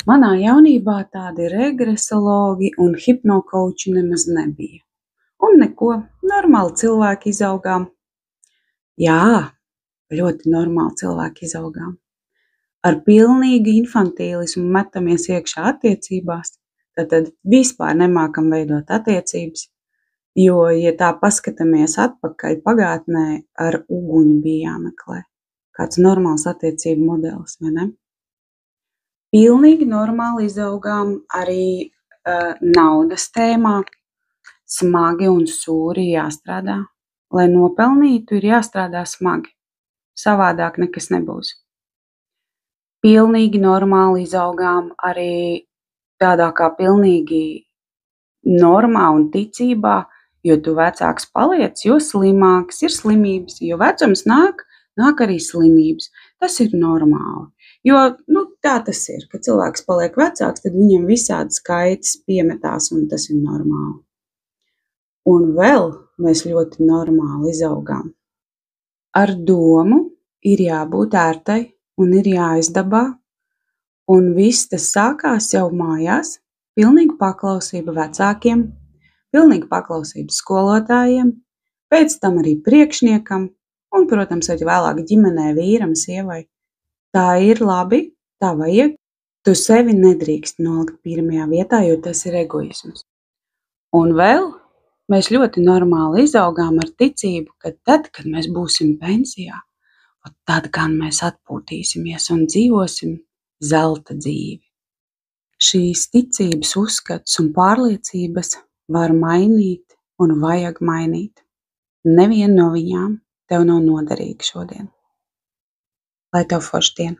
Manā jaunībā tādi regresologi un hipnokouči nemaz nebija. Un neko, normāli cilvēki izaugām. Jā, ļoti normāli cilvēki izaugām. Ar pilnīgu infantīlismu metamies iekšā attiecībās, tad vispār nemākam veidot attiecības, jo, ja tā paskatāmies atpakaļ pagātnē, ar uguni bija jāmeklē kāds normāls attiecību modelis, vai ne? Pilnīgi normāli izaugām arī naudas tēmā. Smagi un sūri jāstrādā. Lai nopelnītu, ir jāstrādā smagi. Savādāk nekas nebūs. Pilnīgi normāli izaugām arī tādā kā pilnīgi normā un ticībā, jo tu vecāks paliec, jo slimāks ir slimības, jo vecums nāk arī slimības. Tas ir normāli. Jo tā tas ir, kad cilvēks paliek vecāks, tad viņam visādi skaitas piemetās, un tas ir normāli. Un vēl mēs ļoti normāli izaugām. Ar domu ir jābūt ērtai un ir jāizdabā, un viss tas sākās jau mājās, pilnīga paklausība vecākiem, pilnīga paklausība skolotājiem, pēc tam arī priekšniekam, un, protams, arī vēlāk ģimenē, vīram, sievai. Tā ir labi, tā vajag. Tu sevi nedrīkst nolikt pirmajā vietā, jo tas ir egoisms. Un vēl mēs ļoti normāli izaugām ar ticību, ka tad, kad mēs būsim pensijā, tad gan mēs atpūtīsimies un dzīvosim zelta dzīvi. Šīs ticības, uzskats un pārliecības var mainīt un vajag mainīt. Neviena no viņām tev nav noderīga šodien. Lai tev forša diena!